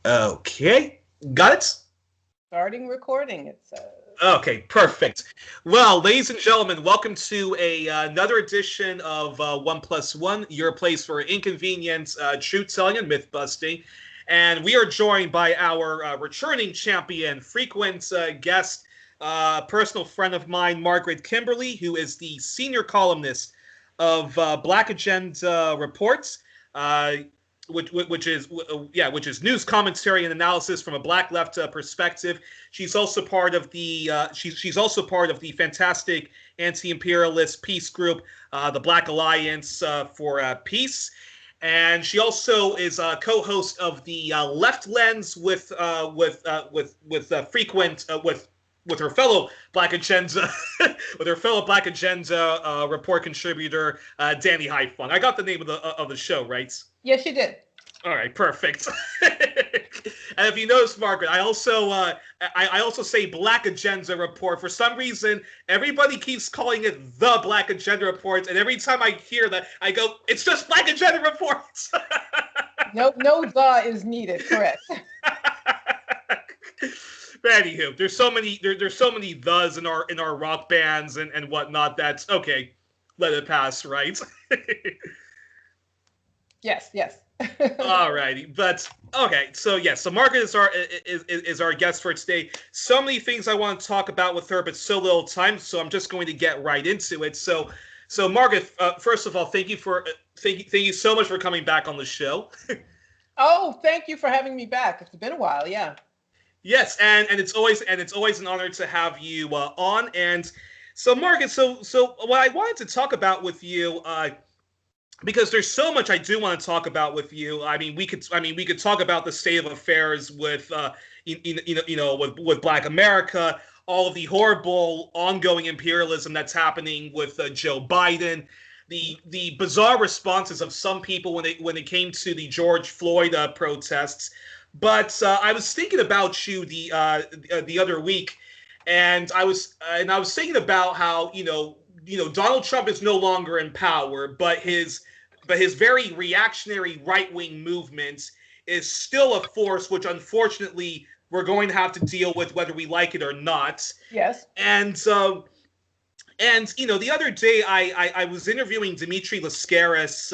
Okay, got it? Starting recording, it says. Okay, perfect. Well, ladies and gentlemen, welcome to another edition of 1+1, your place for inconvenience, truth-telling, and myth-busting. And we are joined by our returning champion, frequent guest, personal friend of mine, Margaret Kimberley, who is the senior columnist of Black Agenda Reports. Which is news commentary and analysis from a Black left perspective. She's also part of the she's also part of the fantastic anti-imperialist peace group, the Black Alliance for Peace, and she also is a co-host of the Left Lens with her fellow Black Agenda report contributor Danny Haiphong. I got the name of the show right. Yes, you did. All right, perfect. And if you notice, Margaret, I also say Black Agenda Report. For some reason, everybody keeps calling it the Black Agenda Report, and every time I hear that, I go, "It's just Black Agenda Reports." No, the is needed. Correct. But anywho, there's so many thes in our rock bands and whatnot. That's okay. Let it pass, right? Yes. Alrighty, but okay, so Margaret is our guest for today. So many things I want to talk about with her, but so little time, so I'm just going to get right into it. So Margaret, first of all, thank you so much for coming back on the show. Oh, thank you for having me back. It's been a while, yeah. Yes, and it's always an honor to have you on. And so Margaret, so what I wanted to talk about with you. Because there's so much I do want to talk about with you. I mean, we could talk about the state of affairs with, with Black America, all of the horrible ongoing imperialism that's happening with Joe Biden, the bizarre responses of some people when it came to the George Floyd protests. But I was thinking about you the other week, and I was thinking about how Donald Trump is no longer in power, but his very reactionary right-wing movement is still a force, which unfortunately we're going to have to deal with whether we like it or not. Yes. And the other day I was interviewing Dimitri Lascaris,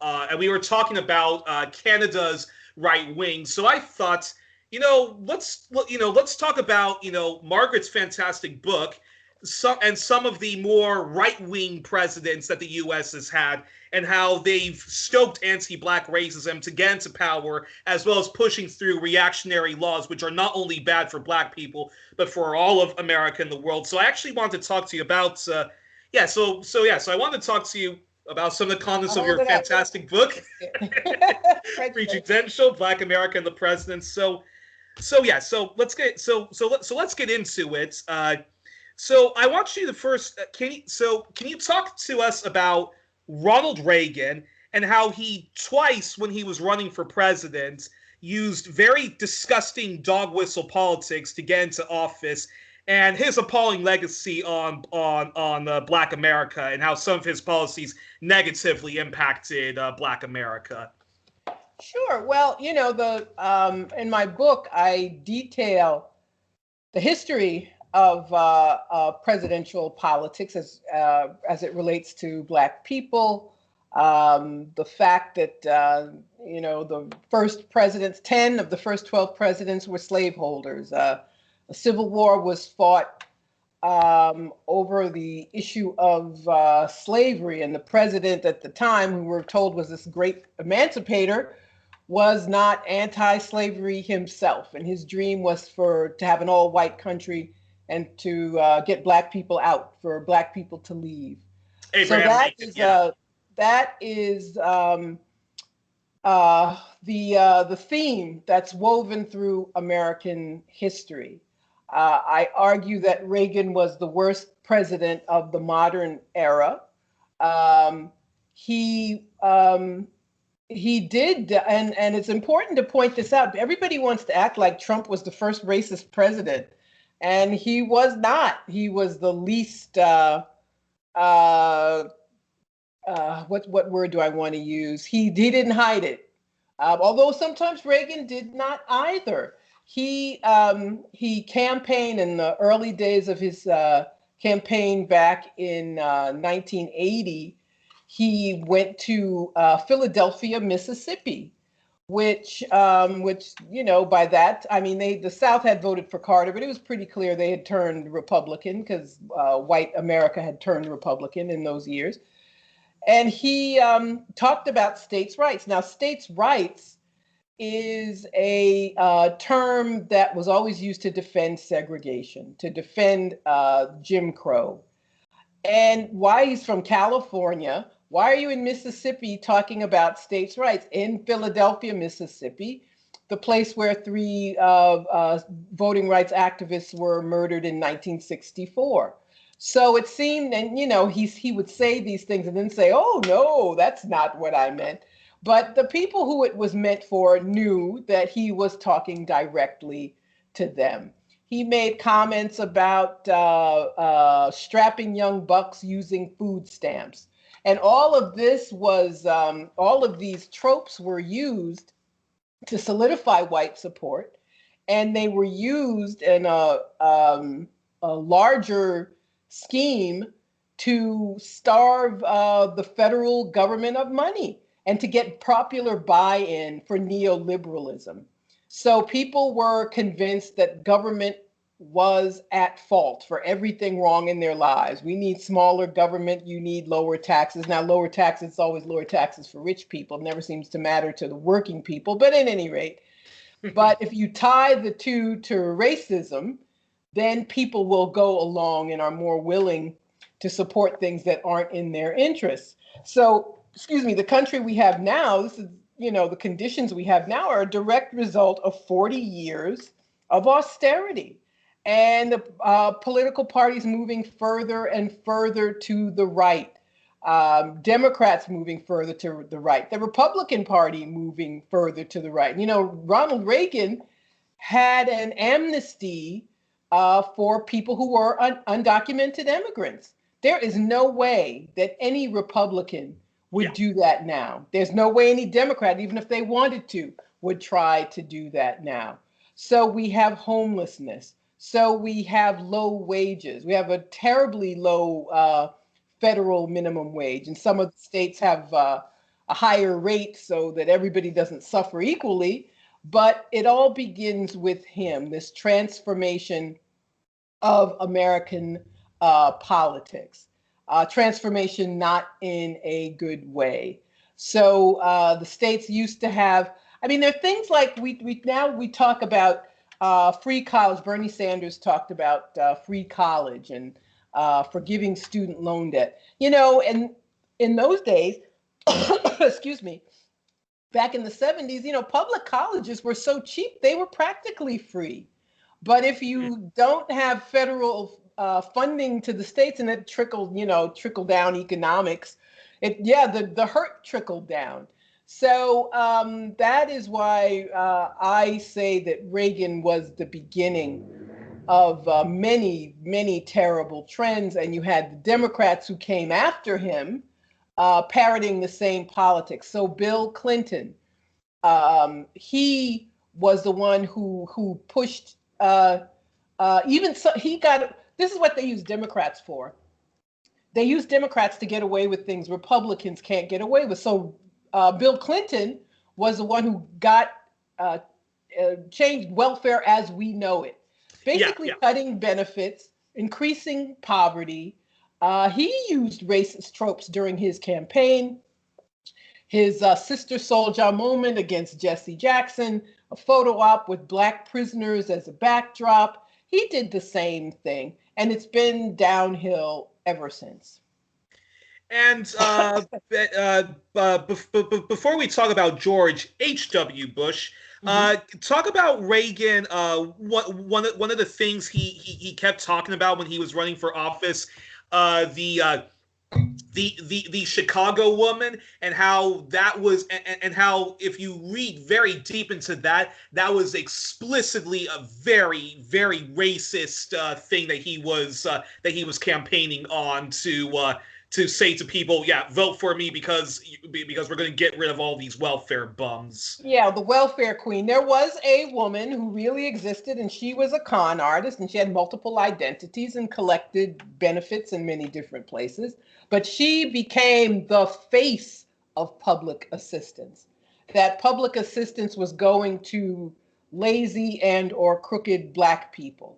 and we were talking about Canada's right wing. So I thought, let's talk about Margaret's fantastic book. Some of the more right-wing presidents that the U.S. has had, and how they've stoked anti-Black racism to get into power, as well as pushing through reactionary laws, which are not only bad for Black people, but for all of America and the world. So I actually wanted to talk to you about, so I wanted to talk to you about some of the contents of your fantastic book, Prejudential, Black America and the President. So let's get into it. So I want you to first, can you talk to us about Ronald Reagan and how he twice, when he was running for president, used very disgusting dog whistle politics to get into office, and his appalling legacy on Black America, and how some of his policies negatively impacted Black America? Sure. Well, in my book, I detail the history of presidential politics as it relates to Black people. The fact that the first presidents, 10 of the first 12 presidents, were slaveholders. A civil war was fought over the issue of slavery, and the president at the time, who we're told was this great emancipator, was not anti-slavery himself, and his dream was to have an all-white country and to get Black people out, for Black people to leave. Abraham so that is the theme that's woven through American history. I argue that Reagan was the worst president of the modern era. He did, and it's important to point this out. Everybody wants to act like Trump was the first racist president, and he was not. He was the least, what word do I want to use? He didn't hide it. Although sometimes Reagan did not either. He campaigned in the early days of his campaign back in 1980. He went to Philadelphia, Mississippi, which by that I mean the South had voted for Carter, but it was pretty clear they had turned Republican because white America had turned Republican in those years. And he talked about states' rights. Now, states' rights is a term that was always used to defend segregation, to defend Jim Crow. And why he's from California, why are you in Mississippi talking about states' rights? In Philadelphia, Mississippi, the place where three voting rights activists were murdered in 1964. So it seemed, and he would say these things and then say, "Oh no, that's not what I meant." But the people who it was meant for knew that he was talking directly to them. He made comments about strapping young bucks using food stamps, and all of this was all of these tropes were used to solidify white support, and they were used in a larger scheme to starve the federal government of money and to get popular buy-in for neoliberalism. So people were convinced that government was at fault for everything wrong in their lives. We need smaller government, you need lower taxes. Now, lower taxes, always lower taxes for rich people, never seems to matter to the working people, but at any rate. But if you tie the two to racism, then people will go along and are more willing to support things that aren't in their interests. So, the country we have now, this is, the conditions we have now are a direct result of 40 years of austerity and the political parties moving further and further to the right. Democrats moving further to the right, the Republican Party moving further to the right. Ronald Reagan had an amnesty for people who were undocumented immigrants. There is no way that any Republican would do that now. There's no way any Democrat, even if they wanted to, would try to do that now. So we have homelessness. So we have low wages. We have a terribly low federal minimum wage. And some of the states have a higher rate so that everybody doesn't suffer equally. But it all begins with him, this transformation of American politics, transformation not in a good way. So the states used to have, there are things like we talk about free college. Bernie Sanders talked about free college and forgiving student loan debt. And in those days, excuse me, back in the 70s, public colleges were so cheap, they were practically free. But if you don't have federal funding to the states and it trickle down economics, the hurt trickled down. So that is why I say that Reagan was the beginning of many, many terrible trends. And you had the Democrats who came after him parroting the same politics. So Bill Clinton, he was the one who pushed this is what they use Democrats for. They use Democrats to get away with things Republicans can't get away with. So Bill Clinton was the one who got changed welfare as we know it. Basically cutting benefits, increasing poverty. He used racist tropes during his campaign. His Sister Souljah moment against Jesse Jackson, a photo op with Black prisoners as a backdrop. He did the same thing, and it's been downhill ever since. And before we talk about George H.W. Bush, talk about Reagan. One of the things he kept talking about when he was running for office, the Chicago woman, and how that was, and how if you read very deep into that, that was explicitly a very, very racist thing that he was campaigning on to say to people, yeah, vote for me because we're going to get rid of all these welfare bums. Yeah, the welfare queen. There was a woman who really existed, and she was a con artist, and she had multiple identities and collected benefits in many different places. But she became the face of public assistance. That public assistance was going to lazy and or crooked Black people.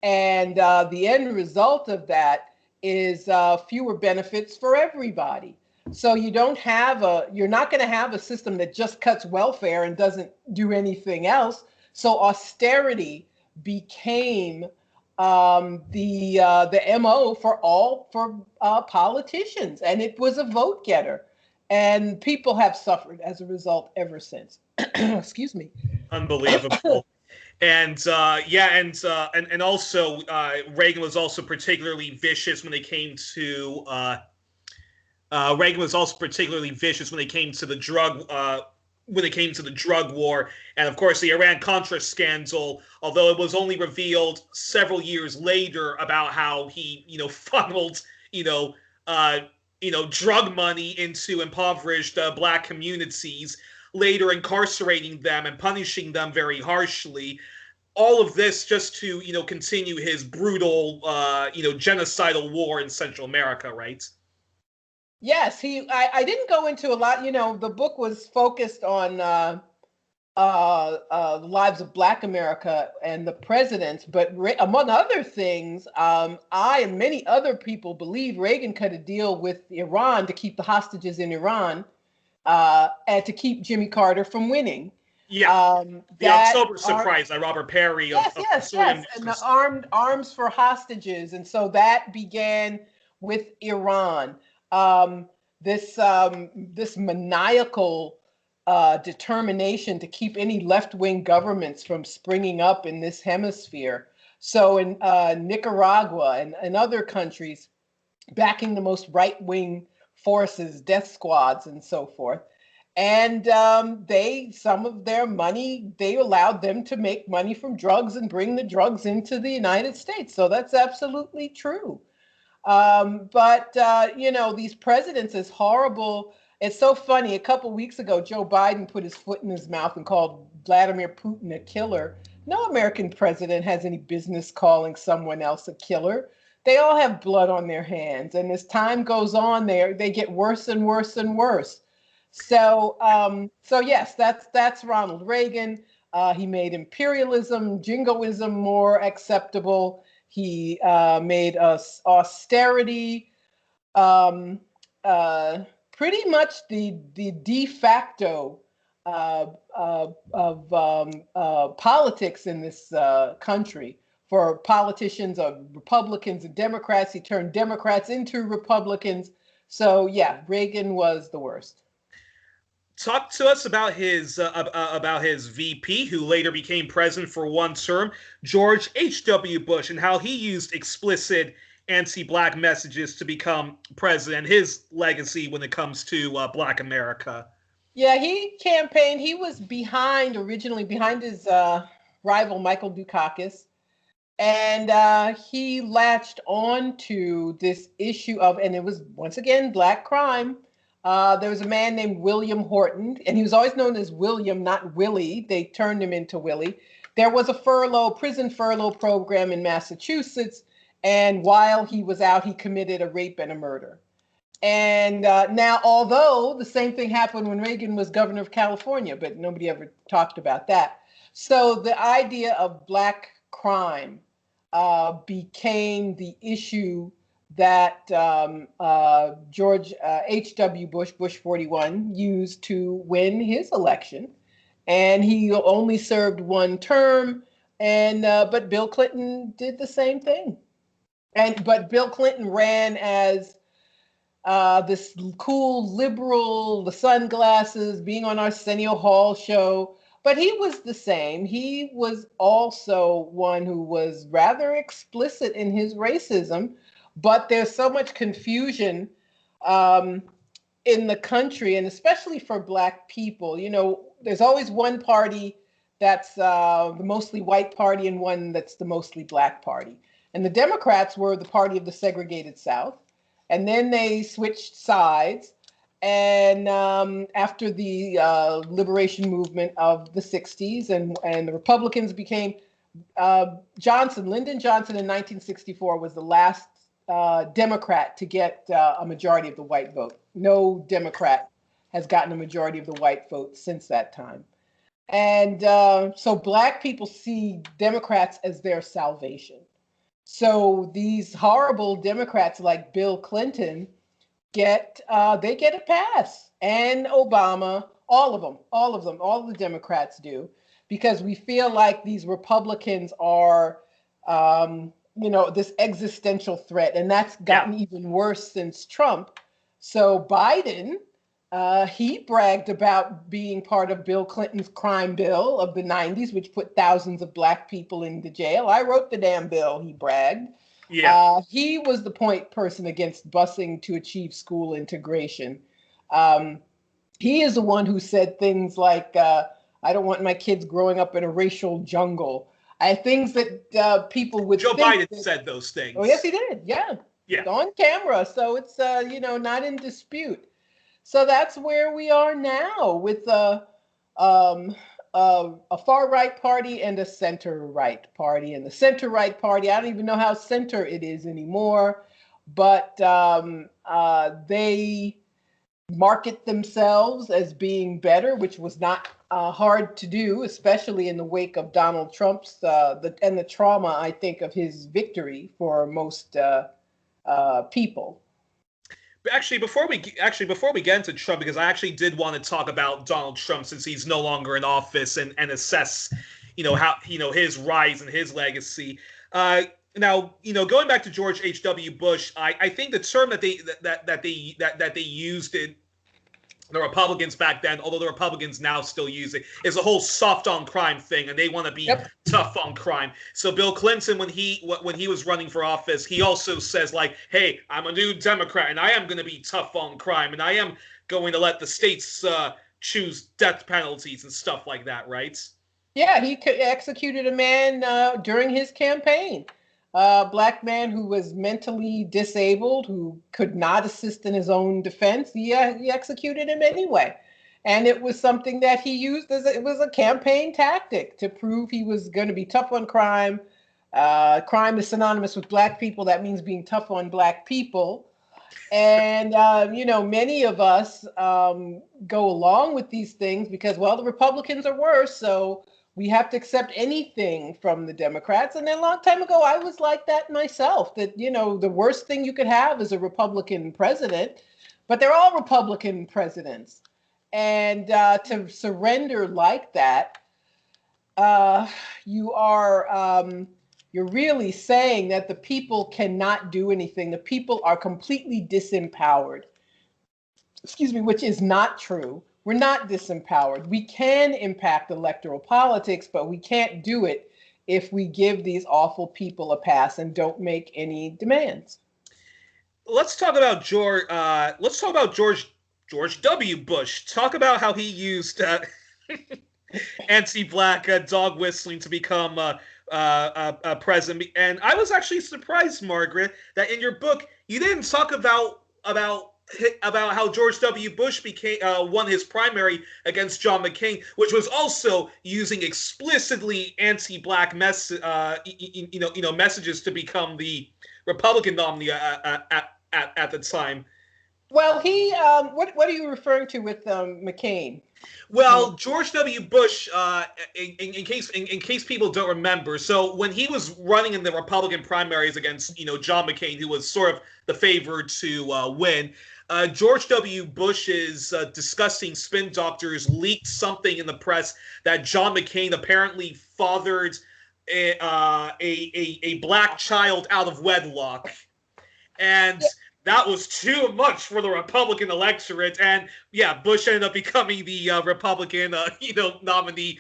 And the end result of that is fewer benefits for everybody. So you're not going to have a system that just cuts welfare and doesn't do anything else. So austerity became the MO for politicians, and it was a vote getter, and people have suffered as a result ever since. Excuse me. Unbelievable. And and also Reagan was also particularly vicious when it came to Reagan was also particularly vicious when it came to the drug war, and of course the Iran-Contra scandal. Although it was only revealed several years later about how he funneled drug money into impoverished Black communities, later incarcerating them and punishing them very harshly. All of this just to continue his brutal genocidal war in Central America, right? Yes, I didn't go into a lot. The book was focused on the lives of Black America and the presidents, but among other things, I and many other people believe Reagan cut a deal with Iran to keep the hostages in Iran and to keep Jimmy Carter from winning. Yeah, the October Surprise by Robert Perry. Yes, and the arms for hostages, and so that began with Iran. This maniacal determination to keep any left-wing governments from springing up in this hemisphere. So in Nicaragua and other countries, backing the most right-wing forces, death squads, and so forth. And some of their money, they allowed them to make money from drugs and bring the drugs into the United States. So that's absolutely true. But these presidents is horrible. It's so funny. A couple weeks ago, Joe Biden put his foot in his mouth and called Vladimir Putin a killer. No American president has any business calling someone else a killer. They all have blood on their hands. And as time goes on, they get worse and worse and worse. So yes, that's Ronald Reagan. He made imperialism, jingoism more acceptable. He made us austerity pretty much the de facto of politics in this country. For politicians of Republicans and Democrats, he turned Democrats into Republicans. So yeah, Reagan was the worst. Talk to us about his VP, who later became president for one term, George H.W. Bush, and how he used explicit anti-Black messages to become president. His legacy when it comes to Black America. Yeah, he campaigned. He was originally behind his rival Michael Dukakis, and he latched on to this issue and it was once again Black crime. There was a man named William Horton, and he was always known as William, not Willie. They turned him into Willie. There was a prison furlough program in Massachusetts, and while he was out, he committed a rape and a murder. And now, although the same thing happened when Reagan was governor of California, but nobody ever talked about that. So the idea of Black crime became the issue that George H.W. Bush, Bush 41, used to win his election. And he only served one term, but Bill Clinton did the same thing. But Bill Clinton ran as this cool liberal, the sunglasses, being on Arsenio Hall show. But he was the same. He was also one who was rather explicit in his racism. But there's so much confusion in the country, and especially for Black people. There's always one party that's the mostly white party and one that's the mostly Black party. And the Democrats were the party of the segregated South. and then they switched sides. And after the liberation movement of the 60s, and the Republicans became Lyndon Johnson in 1964 was the last Democrat to get a majority of the white vote. No Democrat has gotten a majority of the white vote since that time. And so Black people see Democrats as their salvation. So these horrible Democrats like Bill Clinton get a pass, and Obama, all of the Democrats do, because we feel like these Republicans are, this existential threat, and that's gotten even worse since Trump. So Biden, he bragged about being part of Bill Clinton's crime bill of the 90s, which put thousands of Black people into jail. I wrote the damn bill, he bragged. Yeah. He was the point person against busing to achieve school integration. He is the one who said things like, I don't want my kids growing up in a racial jungle. Things that people would Joe think Biden said those things. Oh, yes, he did. Yeah. Yeah. On camera. So it's, not in dispute. So that's where we are now with a far-right party and a center-right party. And the center-right party, I don't even know how center it is anymore, but they market themselves as being better, which was not hard to do, especially in the wake of Donald Trump's and the trauma, I think, of his victory for most people. Actually, before we get into Trump, because I actually did want to talk about Donald Trump since he's no longer in office, and assess, how his rise and his legacy. Now, going back to George H.W. Bush, I think the term that they used in the Republicans back then, although the Republicans now still use it, is a whole soft on crime thing, and they want to be tough on crime. So Bill Clinton, when he was running for office, he also says, like, hey, I'm a new Democrat, and I am going to be tough on crime, and I am going to let the states choose death penalties and stuff like that, right? Yeah, he executed a man during his campaign. A Black man who was mentally disabled, who could not assist in his own defense. He executed him anyway. And it was something that he used it was a campaign tactic to prove he was going to be tough on crime. Crime is synonymous with Black people. That means being tough on Black people. And, many of us go along with these things because, well, the Republicans are worse, so we have to accept anything from the Democrats. And then a long time ago, I was like that myself, that, the worst thing you could have is a Republican president, but they're all Republican presidents. And to surrender like that, you're really saying that the people cannot do anything. The people are completely disempowered. Which is not true. We're not disempowered. We can impact electoral politics, but we can't do it if we give these awful people a pass and don't make any demands. Let's talk about George. George W. Bush. Talk about how he used anti-Black dog whistling to become president. And I was actually surprised, Margaret, that in your book you didn't talk about how George W. Bush won his primary against John McCain, which was also using explicitly anti-Black messages to become the Republican nominee at the time. Well, he what are you referring to with McCain? Well, George W. Bush, in case people don't remember, so when he was running in the Republican primaries against John McCain, who was sort of the favorite to win, George W. Bush's disgusting spin doctors leaked something in the press that John McCain apparently fathered a Black child out of wedlock, and that was too much for the Republican electorate, and Bush ended up becoming the Republican nominee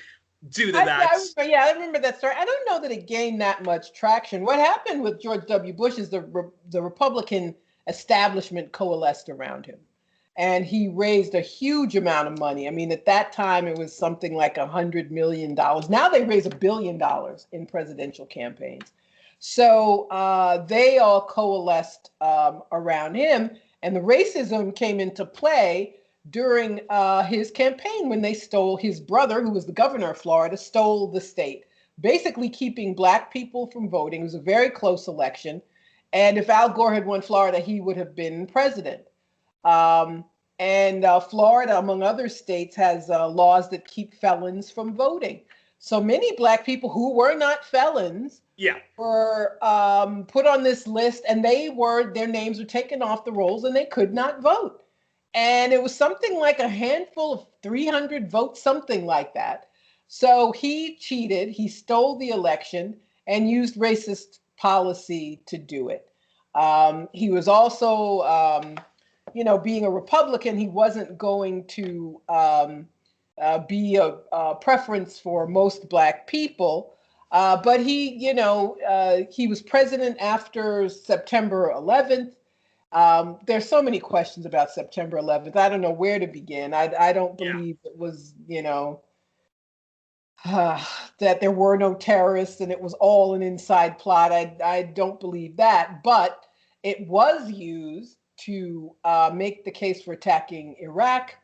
due to that. I remember that story. I don't know that it gained that much traction. What happened with George W. Bush is the Republican establishment coalesced around him, and he raised a huge amount of money. I mean, at that time it was something like $100 million. Now they raise $1 billion in presidential campaigns. So they all coalesced around him, and the racism came into play during his campaign when they stole his brother, who was the governor of Florida, stole the state, basically keeping Black people from voting. It was a very close election. And if Al Gore had won Florida, he would have been president. And Florida, among other states, has laws that keep felons from voting. So many Black people who were not felons were put on this list, and their names were taken off the rolls, and they could not vote. And it was something like a handful of 300 votes, something like that. So he cheated, he stole the election, and used racist policy to do it. He was also, being a Republican, he wasn't going to be a preference for most Black people. But he was president after September 11th. There's so many questions about September 11th. I don't know where to begin. I don't believe it was, that there were no terrorists and it was all an inside plot. I don't believe that, but it was used to make the case for attacking Iraq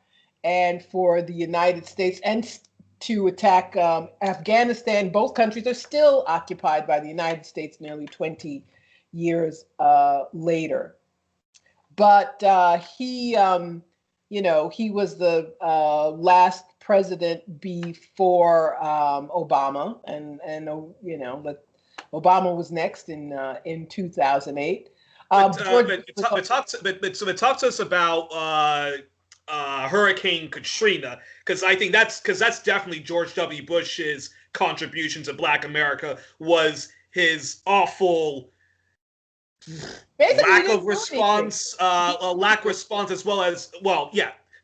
and for the United States and to attack Afghanistan. Both countries are still occupied by the United States nearly 20 years later. But he was the last president before Obama, and Obama was next in 2008. Talk to us about Hurricane Katrina, because I think that's definitely George W. Bush's contribution to Black America, was his awful lack of response, as well as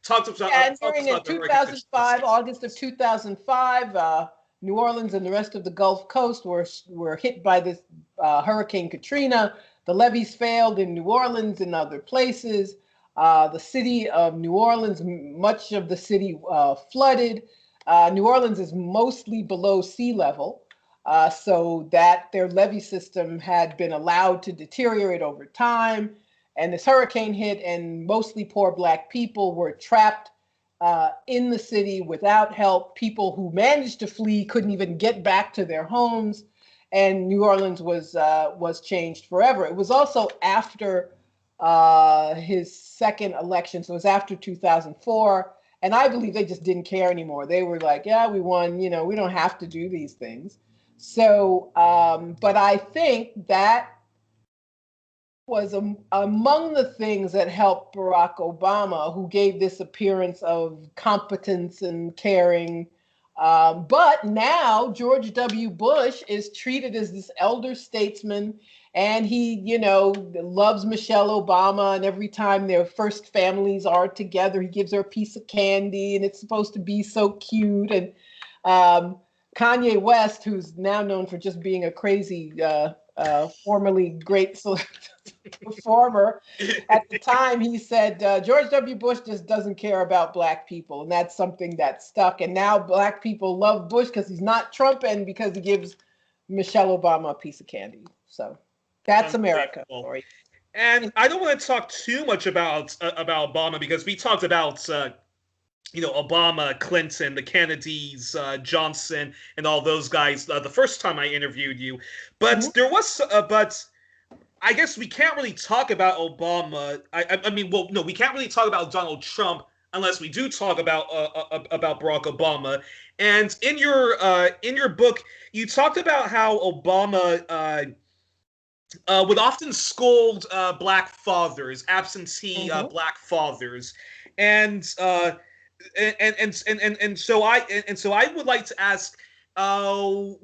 Talk to us about. And during in 2005, August of 2005, New Orleans and the rest of the Gulf Coast were hit by this Hurricane Katrina. The levees failed in New Orleans and other places. The city of New Orleans, much of the city flooded. New Orleans is mostly below sea level, so that their levee system had been allowed to deteriorate over time. And this hurricane hit, and mostly poor Black people were trapped in the city without help. People who managed to flee couldn't even get back to their homes, and New Orleans was changed forever. It was also after his second election, so it was after 2004, and I believe they just didn't care anymore. They were like, yeah, we won, we don't have to do these things. So, but I think that was among the things that helped Barack Obama, who gave this appearance of competence and caring. But now George W. Bush is treated as this elder statesman, and he, loves Michelle Obama. And every time their first families are together, he gives her a piece of candy, and it's supposed to be so cute. And Kanye West, who's now known for just being a crazy, formerly great performer, at the time he said George W. Bush just doesn't care about Black people, and that's something that stuck. And now Black people love Bush because he's not Trump and because he gives Michelle Obama a piece of candy. So that's America. And I don't want to talk too much about Obama, because we talked about Obama, Clinton, the Kennedys, Johnson, and all those guys the first time I interviewed you. But there was, but I guess we can't really talk about Obama. We can't really talk about Donald Trump unless we do talk about Barack Obama. And in your book, you talked about how Obama would often scold Black fathers, absentee Black fathers, and so I would like to ask, why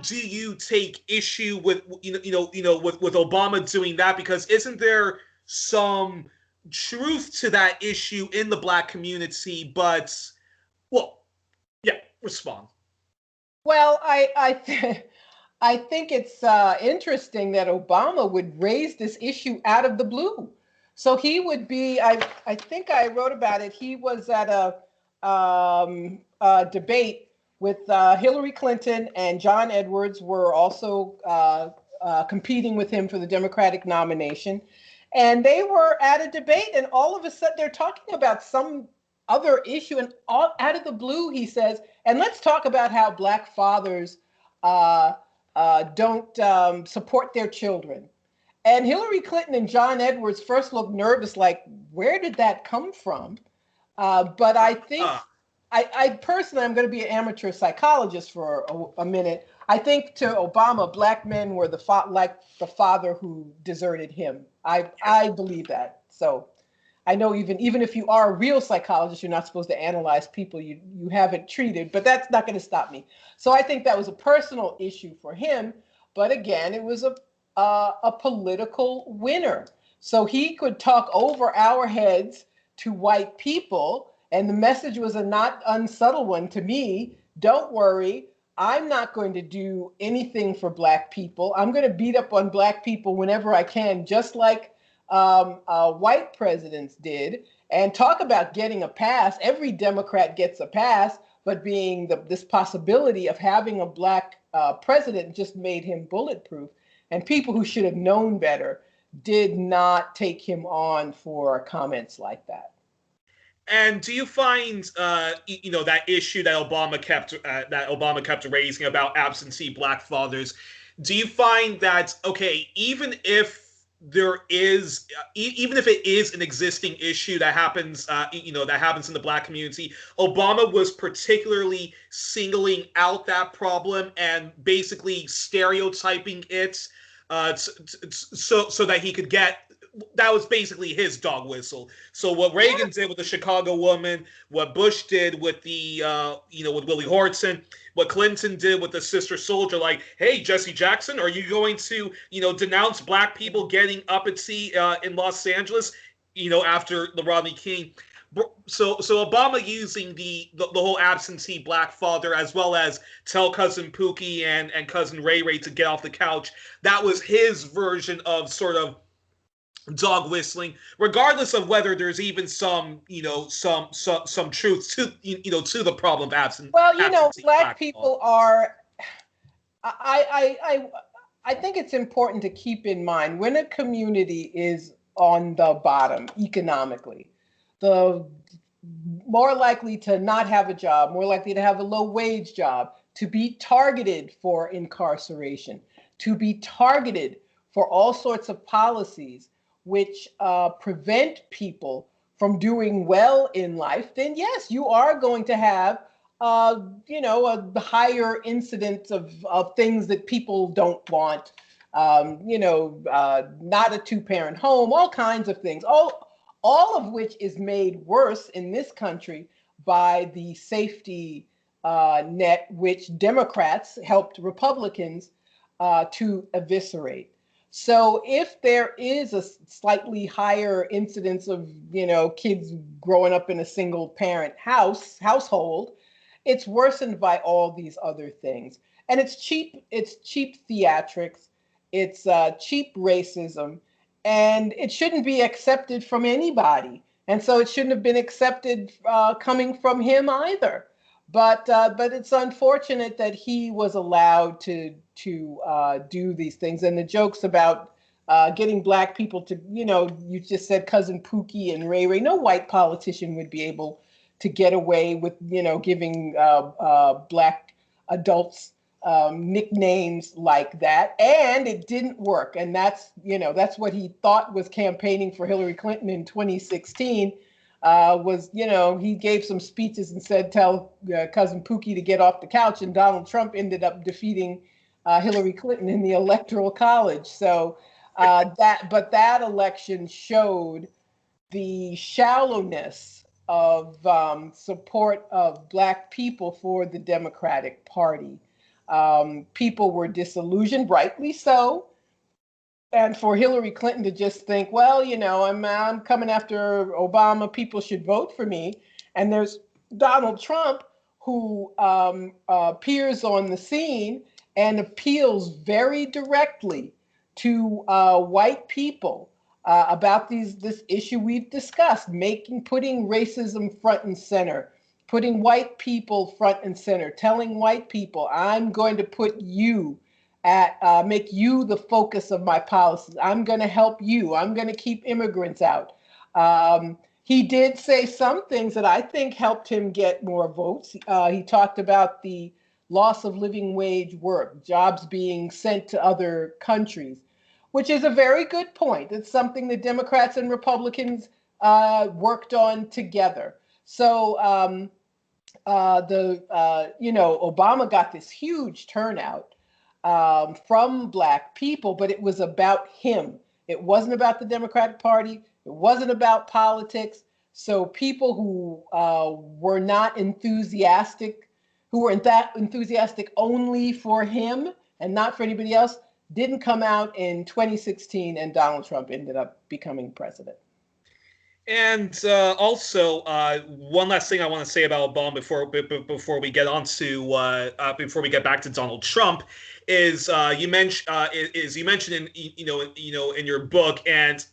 do you take issue with with Obama doing that? Because isn't there some truth to that issue in the Black community? But respond. Well, I think it's interesting that Obama would raise this issue out of the blue. So he would be, I think I wrote about it, he was at a debate with Hillary Clinton and John Edwards were also competing with him for the Democratic nomination. And they were at a debate, and all of a sudden they're talking about some other issue, and all out of the blue he says, and let's talk about how Black fathers don't support their children. And Hillary Clinton and John Edwards first looked nervous, like, where did that come from? But I think, I personally, I'm going to be an amateur psychologist for a minute. I think to Obama, Black men were like the father who deserted him. I believe that. So I know even if you are a real psychologist, you're not supposed to analyze people you haven't treated, but that's not going to stop me. So I think that was a personal issue for him. But again, it was a political winner. So he could talk over our heads to white people. And the message was a not unsubtle one to me. Don't worry, I'm not going to do anything for Black people. I'm going to beat up on Black people whenever I can, just like white presidents did. And talk about getting a pass. Every Democrat gets a pass, but being this possibility of having a Black president just made him bulletproof. And people who should have known better did not take him on for comments like that. And do you find, that issue that Obama kept raising about absentee Black fathers? Do you find that, okay, even if it is an existing issue that happens, that happens in the Black community, Obama was particularly singling out that problem and basically stereotyping it, so that he could get. That was basically his dog whistle. So what Reagan did with the Chicago woman, what Bush did with the, with Willie Horton, what Clinton did with the sister soldier, like, hey, Jesse Jackson, are you going to, denounce Black people getting up at sea in Los Angeles, after the Rodney King? So Obama using the whole absentee Black father, as well as tell cousin Pookie and cousin Ray Ray to get off the couch. That was his version of sort of dog whistling, regardless of whether there's even some truth to to the problem of absentee. Well, Black people are. I think it's important to keep in mind when a community is on the bottom economically, the more likely to not have a job, more likely to have a low wage job, to be targeted for incarceration, to be targeted for all sorts of policies which prevent people from doing well in life, then yes, you are going to have, a higher incidence of things that people don't want, not a two-parent home, all kinds of things, all of which is made worse in this country by the safety net, which Democrats helped Republicans to eviscerate. So if there is a slightly higher incidence of, kids growing up in a single parent household, it's worsened by all these other things. And it's cheap theatrics, it's cheap racism, and it shouldn't be accepted from anybody. And so it shouldn't have been accepted coming from him either. But it's unfortunate that he was allowed to do these things. And the jokes about getting Black people to, you just said cousin Pookie and Ray Ray. No white politician would be able to get away with, giving Black adults nicknames like that. And it didn't work. And that's what he thought was campaigning for Hillary Clinton in 2016. He gave some speeches and said, tell cousin Pookie to get off the couch. And Donald Trump ended up defeating Hillary Clinton in the Electoral College. So that election showed the shallowness of support of Black people for the Democratic Party. People were disillusioned, rightly so. And for Hillary Clinton to just think, well, I'm coming after Obama, people should vote for me. And there's Donald Trump who appears on the scene and appeals very directly to white people about this issue we've discussed, putting racism front and center, putting white people front and center, telling white people, I'm going to put you make you the focus of my policies. I'm going to help you. I'm going to keep immigrants out. He did say some things that I think helped him get more votes. He talked about the loss of living wage work, jobs being sent to other countries, which is a very good point. It's something the Democrats and Republicans worked on together. So Obama got this huge turnout from Black people, but it was about him. It wasn't about the Democratic Party. It wasn't about politics. So people who were not enthusiastic, who were enthusiastic only for him and not for anybody else, didn't come out in 2016, and Donald Trump ended up becoming president. And also, one last thing I want to say about Obama before we get on to before we get back to Donald Trump is you mentioned in your book, and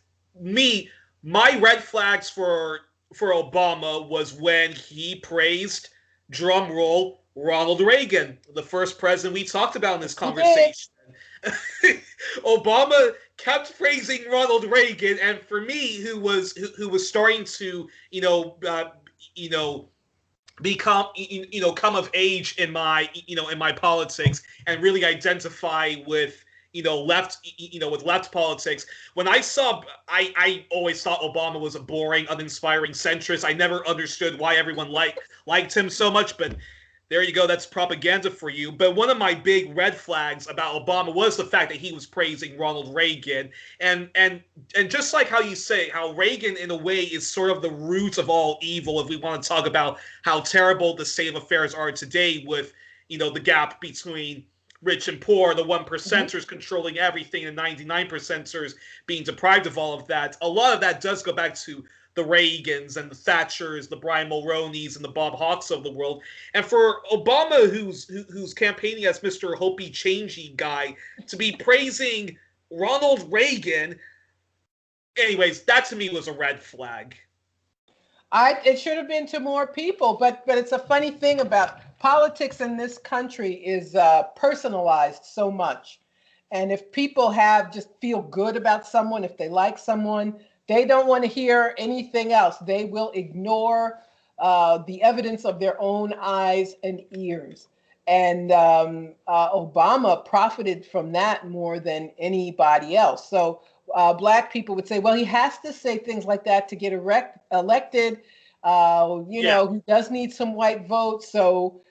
my red flags for Obama was when he praised, drum roll, Ronald Reagan, the first president we talked about in this conversation. Obama kept praising Ronald Reagan, and for me, who was starting to become come of age in my politics and really identify with left politics. When I always thought Obama was a boring, uninspiring centrist. I never understood why everyone liked him so much, but there you go. That's propaganda for you. But one of my big red flags about Obama was the fact that he was praising Ronald Reagan. And just like how you say, how Reagan, in a way, is sort of the root of all evil, if we want to talk about how terrible the state of affairs are today with, the gap between rich and poor, the 1%ers controlling everything, and 99%ers being deprived of all of that. A lot of that does go back to the Reagans and the Thatchers, the Brian Mulroneys and the Bob Hawkes of the world. And for Obama, who's campaigning as Mr. Hopey Changey guy, to be praising Ronald Reagan, anyways, that to me was a red flag. It should have been to more people, but it's a funny thing about politics in this country is personalized so much. And if people just feel good about someone, if they like someone, they don't want to hear anything else. They will ignore the evidence of their own eyes and ears. And Obama profited from that more than anybody else. So Black people would say, well, he has to say things like that to get elected. He does need some white votes. So,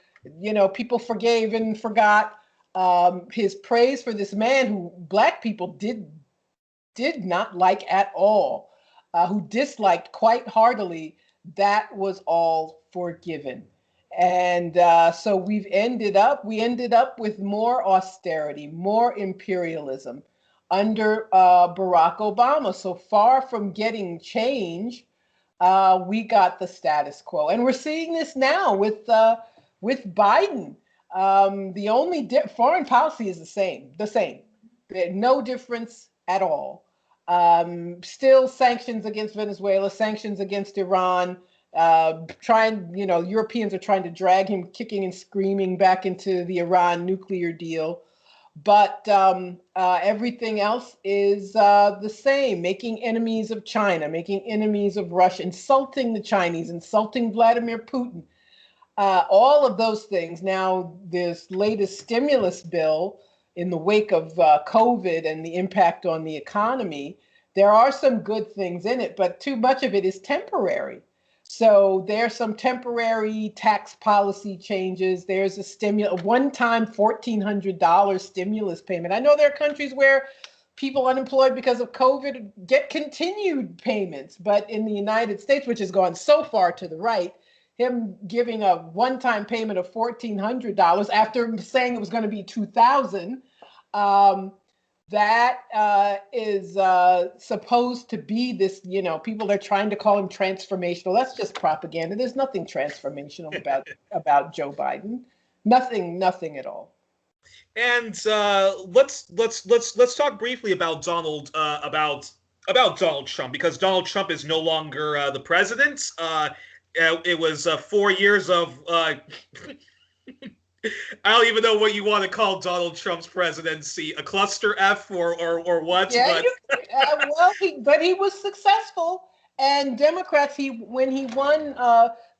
people forgave and forgot his praise for this man who Black people did not like at all, who disliked quite heartily. That was all forgiven. And so we ended up with more austerity, more imperialism under Barack Obama. So far from getting change, we got the status quo. And we're seeing this now with Biden. The only foreign policy is the same. No difference at all. Still sanctions against Venezuela, sanctions against Iran, Europeans are trying to drag him kicking and screaming back into the Iran nuclear deal. But everything else is the same, making enemies of China, making enemies of Russia, insulting the Chinese, insulting Vladimir Putin, all of those things. Now, this latest stimulus bill, in the wake of COVID and the impact on the economy, there are some good things in it, but too much of it is temporary. So there's some temporary tax policy changes. There's a one-time $1,400 stimulus payment. I know there are countries where people unemployed because of COVID get continued payments, but in the United States, which has gone so far to the right, him giving a one-time payment of $1,400 after saying it was going to be $2,000, that is supposed to be this, people are trying to call him transformational. That's just propaganda. There's nothing transformational about Joe Biden. Nothing at all. And let's talk briefly about Donald Trump, because Donald Trump is no longer the president. It was 4 years of I don't even know what you want to call Donald Trump's presidency, a cluster F or what, Yeah, but well, but he was successful, and Democrats. When he won,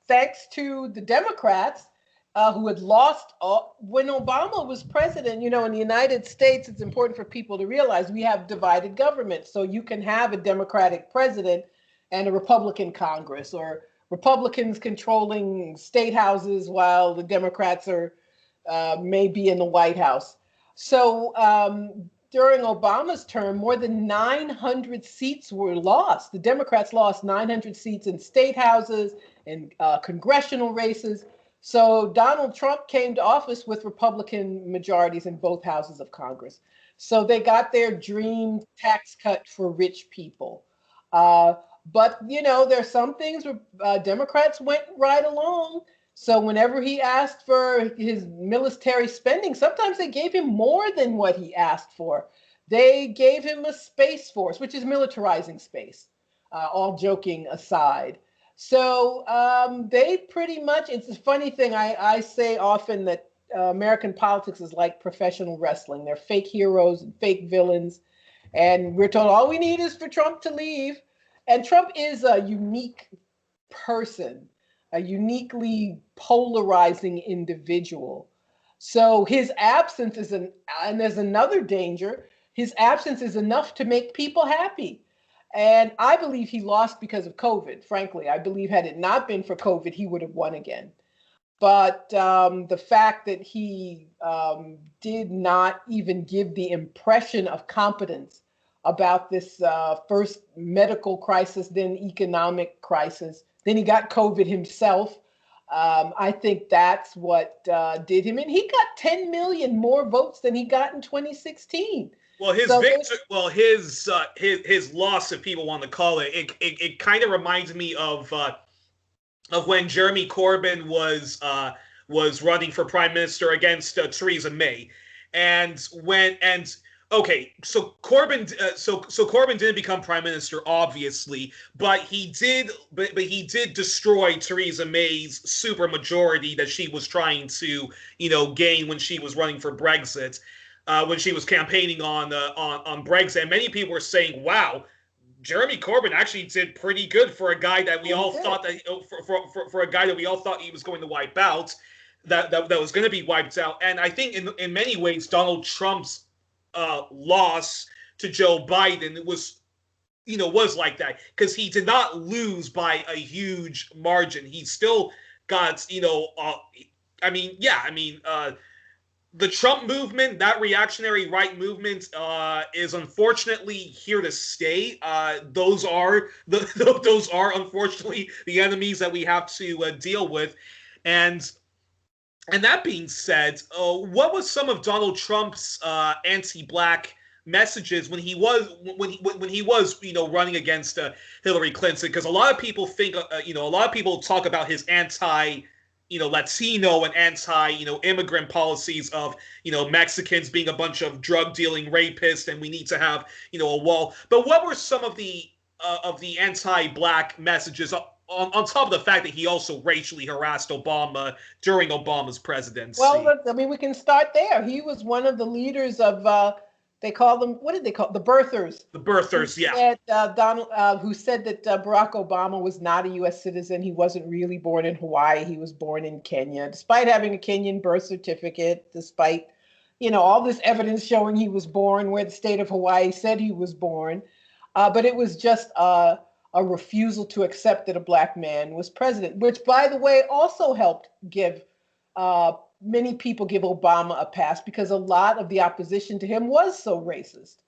thanks to the Democrats, who had lost when Obama was president. You know, in the United States, it's important for people to realize we have divided government. So you can have a Democratic president and a Republican Congress, or Republicans controlling state houses while the Democrats are maybe in the White House. So during Obama's term, more than 900 seats were lost. The Democrats lost 900 seats in state houses and congressional races. So Donald Trump came to office with Republican majorities in both houses of Congress. So they got their dream tax cut for rich people. But, you know, there's some things where Democrats went right along. So whenever he asked for his military spending, sometimes they gave him more than what he asked for. They gave him a space force, which is militarizing space, all joking aside. So they pretty much, it's a funny thing. I say often that American politics is like professional wrestling. They're fake heroes and fake villains. And we're told all we need is for Trump to leave. And Trump is a unique person, a uniquely polarizing individual. So his absence is and there's another danger. His absence is enough to make people happy. And I believe he lost because of COVID. Frankly, I believe had it not been for COVID, he would have won again. But the fact that he did not even give the impression of competence about this first medical crisis, then economic crisis, then he got COVID himself. I think that's what did him. And he got 10 million more votes than he got in 2016. Well, his victory, well, his loss, if people want to call it, it kind of reminds me of when Jeremy Corbyn was running for prime minister against Theresa May, and okay, so Corbyn didn't become prime minister, obviously, but he did destroy Theresa May's supermajority that she was trying to gain when she was running for Brexit, when she was campaigning on Brexit. And many people were saying, "Wow, Jeremy Corbyn actually did pretty good for a guy that we all thought that for a guy that we all thought he was going to wipe out, that was going to be wiped out." And I think in many ways, Donald Trump's loss to Joe Biden was like that, because he did not lose by a huge margin. He still got the Trump movement, that reactionary right movement, is unfortunately here to stay. Those are unfortunately the enemies that we have to deal with. And that being said, what was some of Donald Trump's anti-black messages when he was running against Hillary Clinton? Because a lot of people think a lot of people talk about his anti Latino and anti-immigrant policies of Mexicans being a bunch of drug dealing rapists, and we need to have a wall. But what were some of the anti-black messages, on top of the fact that he also racially harassed Obama during Obama's presidency? Well, I mean, we can start there. He was one of the leaders of, they call them, what did they call, the birthers? The birthers, yeah. Who said that Barack Obama was not a U.S. citizen. He wasn't really born in Hawaii. He was born in Kenya, despite having a Kenyan birth certificate, despite, all this evidence showing he was born where the state of Hawaii said he was born. But it was just a refusal to accept that a black man was president, which, by the way, also helped give many people give Obama a pass, because a lot of the opposition to him was so racist.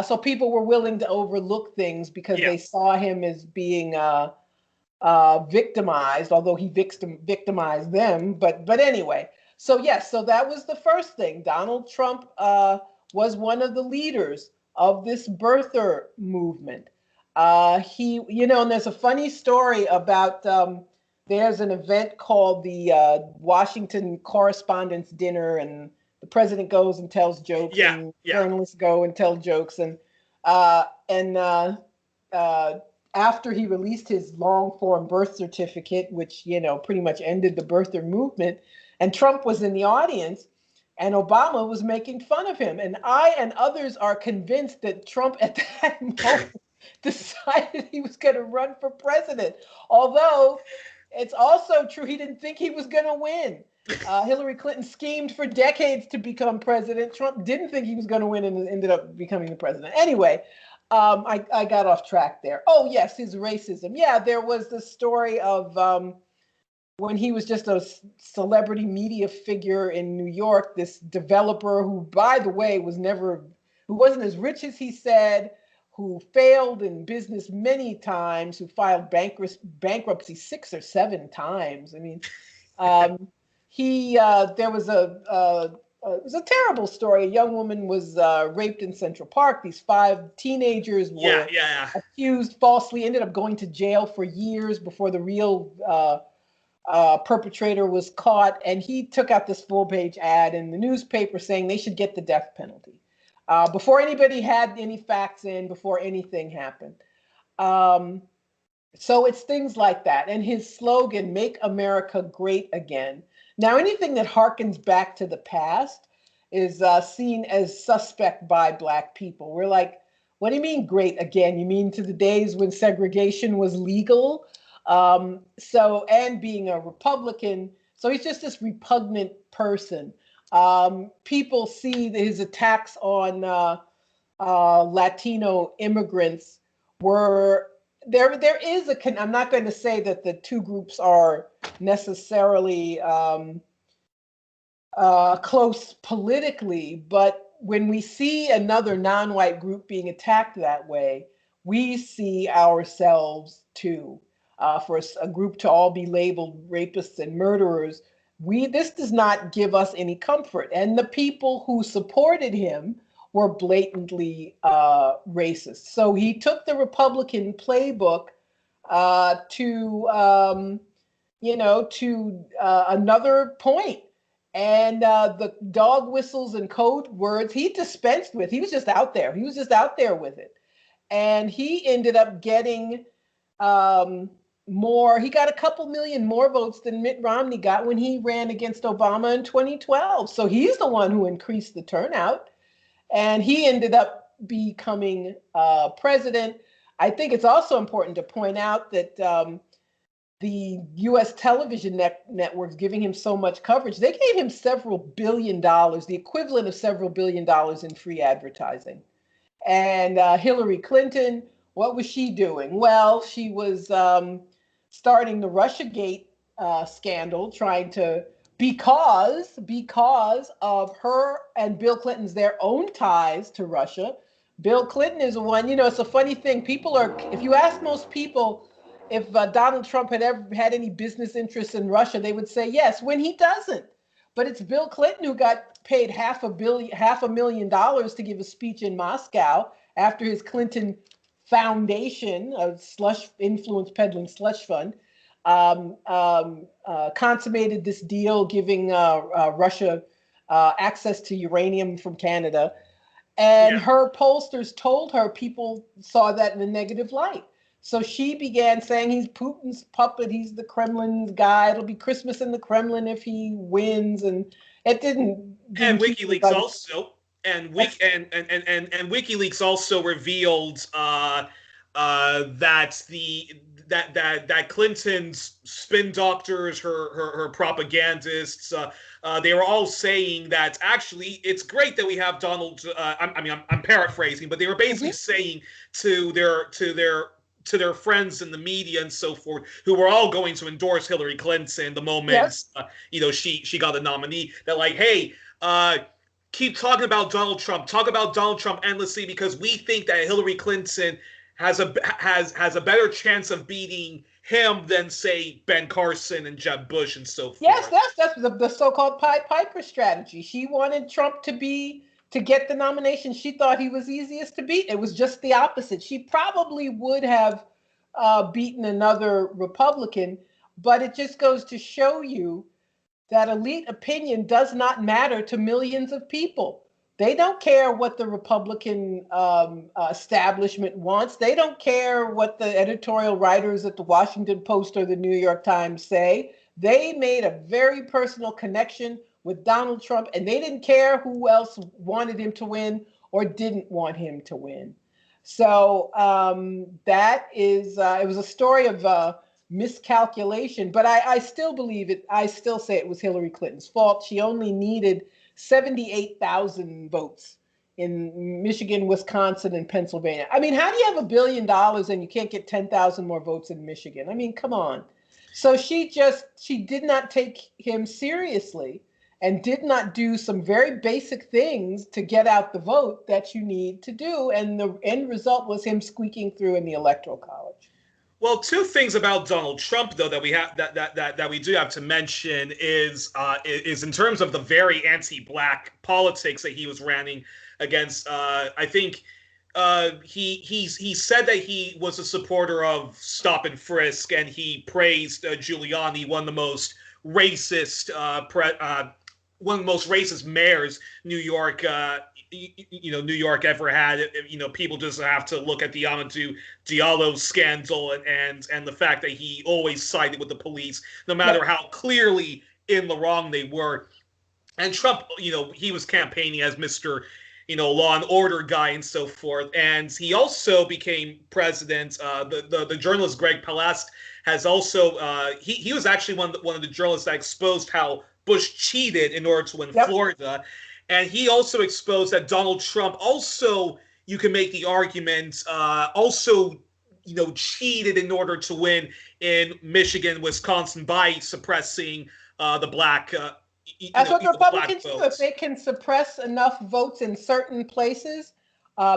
So people were willing to overlook things because they saw him as being victimized, although he victimized them. But anyway, so yes, so that was the first thing. Donald Trump was one of the leaders of this birther movement. He, and there's a funny story about, there's an event called the Washington Correspondents' Dinner, and the president goes and tells jokes, and journalists go and tell jokes, and after he released his long form birth certificate, which, pretty much ended the birther movement, and Trump was in the audience and Obama was making fun of him. And I and others are convinced that Trump at that moment decided he was going to run for president. Although it's also true he didn't think he was going to win. Hillary Clinton schemed for decades to become president. Trump didn't think he was going to win and ended up becoming the president. Anyway, I got off track there. Oh, yes, his racism. Yeah, there was the story of when he was just a celebrity media figure in New York, this developer who, by the way, who wasn't as rich as he said, who failed in business many times, who filed bankruptcy 6 or 7 times. I mean, there was it was a terrible story. A young woman was raped in Central Park. These 5 teenagers were accused falsely, ended up going to jail for years before the real perpetrator was caught. And he took out this full-page ad in the newspaper saying they should get the death penalty before anybody had any facts in, before anything happened. So it's things like that. And his slogan, "Make America Great Again." Now, anything that harkens back to the past is seen as suspect by Black people. We're like, what do you mean great again? You mean to the days when segregation was legal? And being a Republican, so he's just this repugnant person. People see his attacks on Latino immigrants were there is I'm not going to say that the two groups are necessarily close politically, but when we see another non-white group being attacked that way, we see ourselves too. For a group to all be labeled rapists and murderers, this does not give us any comfort. And the people who supported him were blatantly racist. So he took the Republican playbook to another point. And the dog whistles and code words he dispensed with. He was just out there. He was just out there with it. And he ended up getting more. He got a couple million more votes than Mitt Romney got when he ran against Obama in 2012. So he's the one who increased the turnout. And he ended up becoming president. I think it's also important to point out that the U.S. television networks giving him so much coverage, they gave him several $billion, the equivalent of several $1 billion in free advertising. And Hillary Clinton, what was she doing? Well, she was starting the Russiagate scandal, trying to, because of her and Bill Clinton's their own ties to Russia. Bill Clinton is the one, it's a funny thing. If you ask most people if Donald Trump had ever had any business interests in Russia, they would say yes, when he doesn't. But it's Bill Clinton who got paid $500,000 to give a speech in Moscow after his Clinton Foundation, a influence peddling slush fund, consummated this deal giving Russia access to uranium from Canada. And her pollsters told her people saw that in a negative light. So she began saying he's Putin's puppet, he's the Kremlin's guy, it'll be Christmas in the Kremlin if he wins. And it didn't and WikiLeaks also. And WikiLeaks also revealed that Clinton's spin doctors, her propagandists, they were all saying that actually it's great that we have Donald. I'm paraphrasing, but they were basically saying to their friends in the media and so forth, who were all going to endorse Hillary Clinton the moment she got the nominee, that like, hey. Keep talking about Donald Trump. Talk about Donald Trump endlessly because we think that Hillary Clinton has a better chance of beating him than, say, Ben Carson and Jeb Bush and so forth. Yes, that's the so-called Pied Piper strategy. She wanted Trump to get the nomination. She thought he was easiest to beat. It was just the opposite. She probably would have beaten another Republican, but it just goes to show you that elite opinion does not matter to millions of people. They don't care what the Republican establishment wants. They don't care what the editorial writers at the Washington Post or the New York Times say. They made a very personal connection with Donald Trump, and they didn't care who else wanted him to win or didn't want him to win. So that is, it was a story of miscalculation, but I still believe it. I still say it was Hillary Clinton's fault. She only needed 78,000 votes in Michigan, Wisconsin, and Pennsylvania. I mean, how do you have $1 billion and you can't get 10,000 more votes in Michigan? I mean, come on. So she did not take him seriously and did not do some very basic things to get out the vote that you need to do. And the end result was him squeaking through in the Electoral College. Well, two things about Donald Trump, though, that we have that we do have to mention is in terms of the very anti-black politics that he was running against. I think he said that he was a supporter of stop and frisk, and he praised Giuliani, one of the most racist mayors New York New York ever had. People just have to look at the Amadou Diallo scandal and the fact that he always sided with the police, no matter how clearly in the wrong they were. And Trump, he was campaigning as Mr. Law and order guy and so forth. And he also became president. The journalist Greg Palast has also he was actually one of the journalists that exposed how Bush cheated in order to win Florida. And he also exposed that Donald Trump also, you can make the argument, cheated in order to win in Michigan, Wisconsin by suppressing the black That's what Republicans do. If they can suppress enough votes in certain places,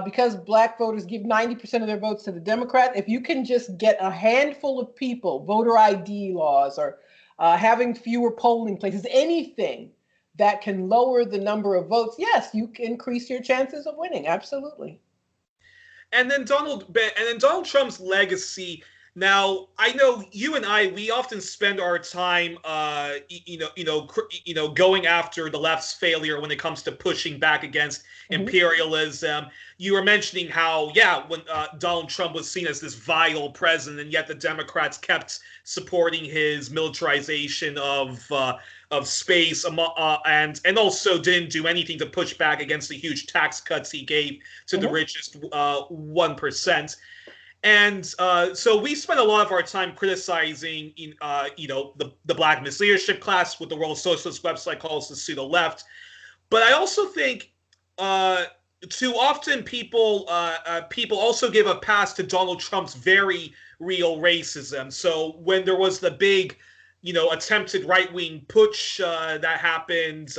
because black voters give 90% of their votes to the Democrat, if you can just get a handful of people, voter ID laws or having fewer polling places, anything that can lower the number of votes, yes, you can increase your chances of winning. Absolutely. And then Donald Trump's legacy. Now, I know you and we often spend our time, going after the left's failure when it comes to pushing back against imperialism. You were mentioning how, when Donald Trump was seen as this vile president, and yet the Democrats kept supporting his militarization of space, and also didn't do anything to push back against the huge tax cuts he gave to the richest 1%. And so we spent a lot of our time criticizing, the black misleadership class, what the World Socialist website calls the pseudo left. But I also think too often people also give a pass to Donald Trump's very real racism. So when there was the big, attempted right-wing putsch that happened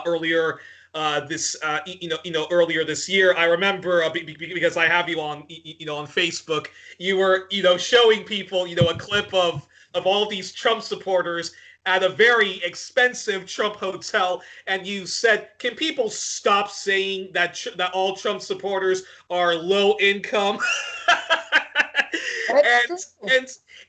earlier. Earlier this year, I remember because I have you on, on Facebook, you were, showing people, a clip of all these Trump supporters at a very expensive Trump hotel, and you said, "Can people stop saying that all Trump supporters are low income?"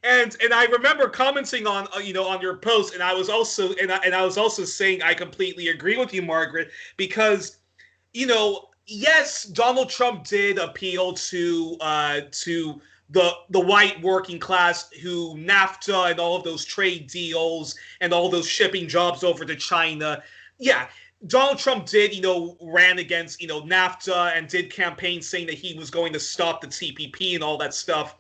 And I remember commenting on on your post, and I was also saying I completely agree with you, Margaret, because yes, Donald Trump did appeal to the white working class who NAFTA and all of those trade deals and all those shipping jobs over to China. Yeah, Donald Trump did, ran against, NAFTA and did campaigns saying that he was going to stop the TPP and all that stuff.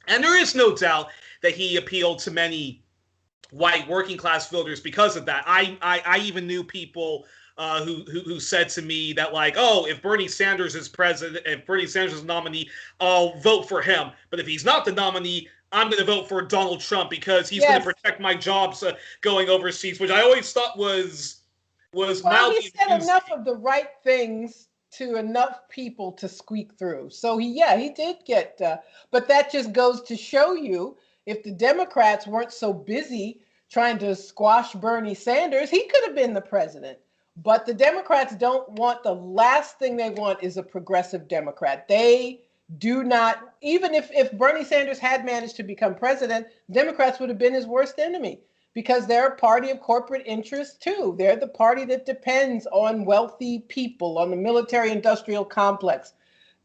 And there is no doubt that he appealed to many white working class voters because of that. I even knew people who said to me that, like, oh, if Bernie Sanders is president, if Bernie Sanders is nominee, I'll vote for him. But if he's not the nominee, I'm going to vote for Donald Trump because he's going to protect my jobs going overseas, which I always thought was mildly he said enough of the right things to enough people to squeak through. So he did get, but that just goes to show you, if the Democrats weren't so busy trying to squash Bernie Sanders, he could have been the president. But the Democrats don't want, the last thing they want is a progressive Democrat. They do not, even if Bernie Sanders had managed to become president, Democrats would have been his worst enemy. because they're a party of corporate interest too. They're the party that depends on wealthy people, on the military industrial complex.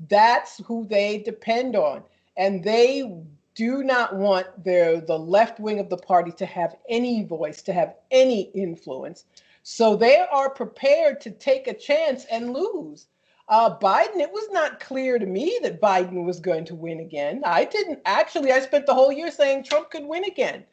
That's who they depend on. And they do not want the left wing of the party to have any voice, to have any influence. So they are prepared to take a chance and lose. Biden, it was not clear to me that Biden was going to win again. I spent the whole year saying Trump could win again.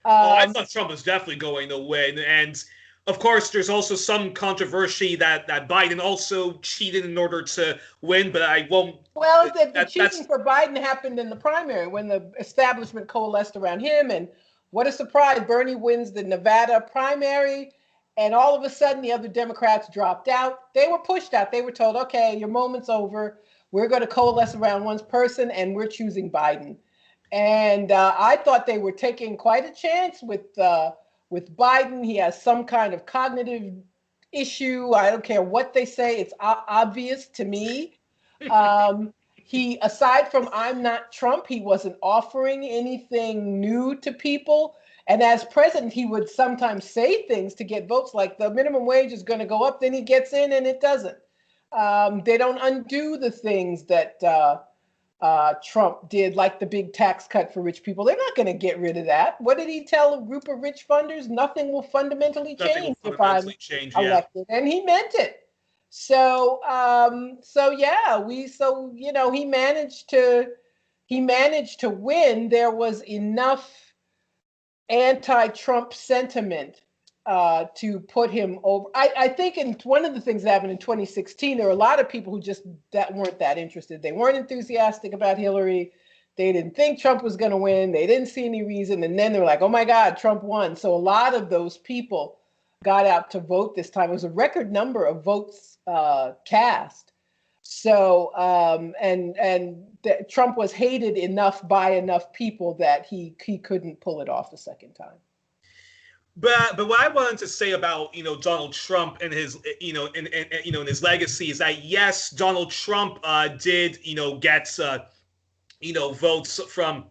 I thought Trump was definitely going to win. And of course, there's also some controversy that Biden also cheated in order to win, but I won't. Well, the cheating for Biden happened in the primary when the establishment coalesced around him. And what a surprise, Bernie wins the Nevada primary. And all of a sudden, the other Democrats dropped out. They were pushed out. They were told, okay, your moment's over. We're going to coalesce around one person, and we're choosing Biden. And I thought they were taking quite a chance with Biden. He has some kind of cognitive issue. I don't care what they say. It's obvious to me. He, aside from I'm not Trump, he wasn't offering anything new to people. And as president, he would sometimes say things to get votes like the minimum wage is going to go up. Then he gets in and it doesn't. They don't undo the things that Trump did, like the big tax cut for rich people. They're not going to get rid of that. What did he tell a group of rich funders? Nothing will fundamentally change if I'm elected. And he meant it. So, he managed to win. There was enough anti-Trump sentiment to put him over. I think one of the things that happened in 2016, there were a lot of people who weren't that interested. They weren't enthusiastic about Hillary. They didn't think Trump was going to win. They didn't see any reason. And then they were like, oh my God, Trump won. So a lot of those people got out to vote this time. It was a record number of votes cast. So, Trump was hated enough by enough people that he couldn't pull it off the second time. But what I wanted to say about Donald Trump and his and his legacy is that yes, Donald Trump did get votes from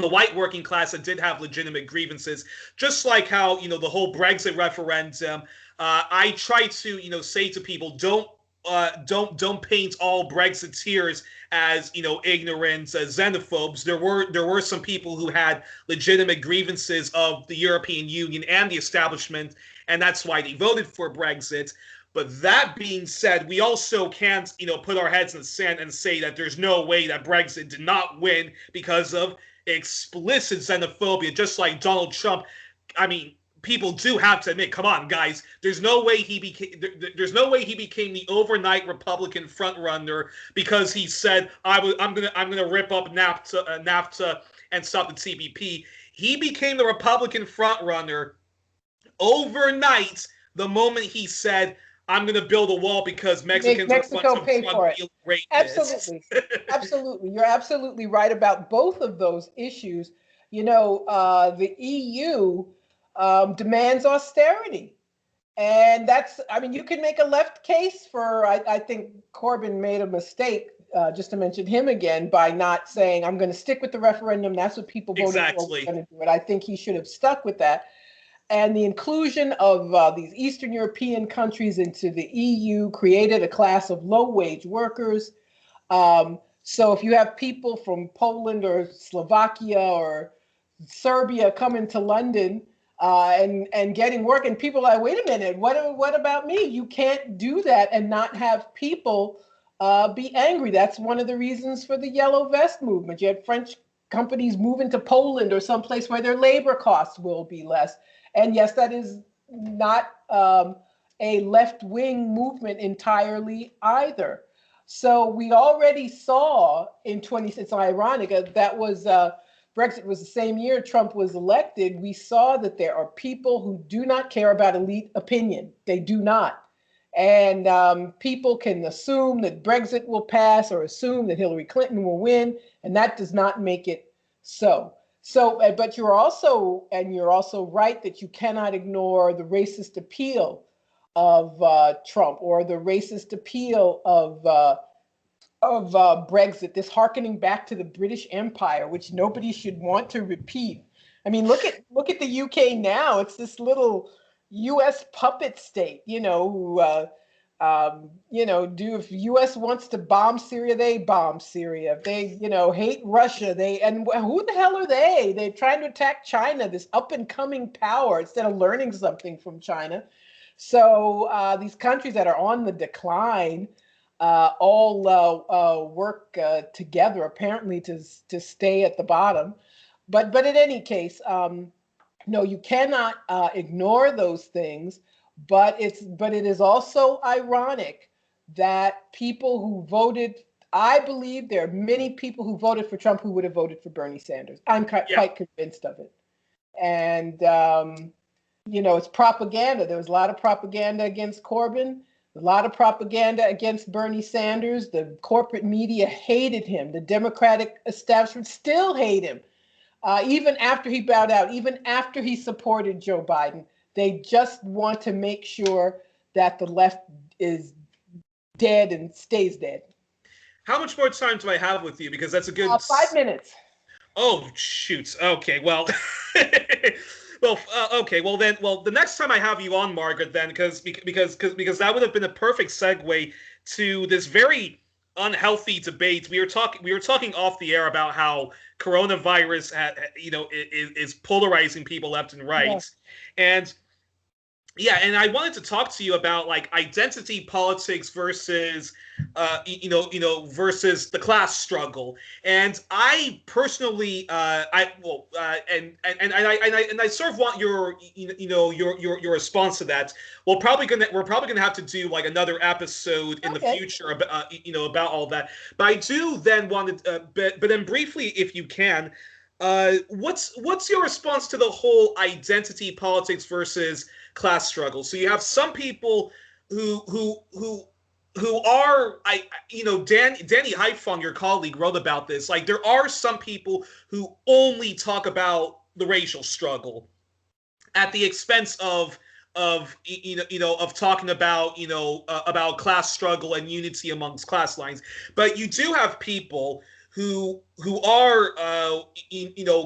the white working class that did have legitimate grievances, just like how the whole Brexit referendum. I try to say to people, don't paint all Brexiteers as ignorant xenophobes. There were some people who had legitimate grievances of the European Union and the establishment, and that's why they voted for Brexit. But that being said, we also can't put our heads in the sand and say that there's no way that Brexit did not win because of explicit xenophobia, just like Donald Trump. I mean, people do have to admit, come on, guys. There's no way he became the overnight Republican frontrunner because he said I'm gonna rip up NAFTA and stop the TPP. He became the Republican frontrunner overnight the moment he said, I'm going to build a wall because Mexico pay for it. Absolutely. Absolutely. You're absolutely right about both of those issues. The EU demands austerity. And you can make a left case for, I think Corbyn made a mistake, just to mention him again, by not saying, I'm going to stick with the referendum. That's what people voted for. We're going to do it. I think he should have stuck with that. And the inclusion of these Eastern European countries into the EU created a class of low-wage workers. So if you have people from Poland or Slovakia or Serbia coming to London and getting work, and people are like, wait a minute, what about me? You can't do that and not have people be angry. That's one of the reasons for the Yellow Vest movement. You had French companies moving to Poland or someplace where their labor costs will be less. And yes, that is not a left-wing movement entirely either. So we already saw in it's ironic, that was Brexit was the same year Trump was elected. We saw that there are people who do not care about elite opinion. They do not. And people can assume that Brexit will pass or assume that Hillary Clinton will win, and that does not make it so. But you're also right that you cannot ignore the racist appeal of Trump or the racist appeal of Brexit, this hearkening back to the British Empire, which nobody should want to repeat. I mean, look at the UK now. It's this little U.S. puppet state, if U.S. wants to bomb Syria, they bomb Syria. If they, hate Russia, and who the hell are they? They're trying to attack China, this up and coming power, instead of learning something from China. So these countries that are on the decline all work together, apparently, to stay at the bottom. But in any case, no, you cannot ignore those things. But it is also ironic that people who voted, I believe there are many people who voted for Trump who would have voted for Bernie Sanders. I'm quite convinced of it. And, it's propaganda. There was a lot of propaganda against Corbyn, a lot of propaganda against Bernie Sanders. The corporate media hated him. The Democratic establishment still hate him. Even after he bowed out, even after he supported Joe Biden. They just want to make sure that the left is dead and stays dead. How much more time do I have with you? Because that's a good 5 minutes. Oh, shoot. Okay, well, okay. Well, the next time I have you on, Margaret, then, because that would have been a perfect segue to this very unhealthy debate. We were talking off the air about how coronavirus, is polarizing people left and right, and. Yeah, and I wanted to talk to you about identity politics versus, versus the class struggle. And I personally, I sort of want your response to that. We're probably gonna have to do another episode in the future about about all that. But I do then want to, but then briefly, if you can. What's your response to the whole identity politics versus class struggle? So you have some people who are Danny Haiphong, your colleague, wrote about this. There are some people who only talk about the racial struggle at the expense of talking about about class struggle and unity amongst class lines. But you do have people who are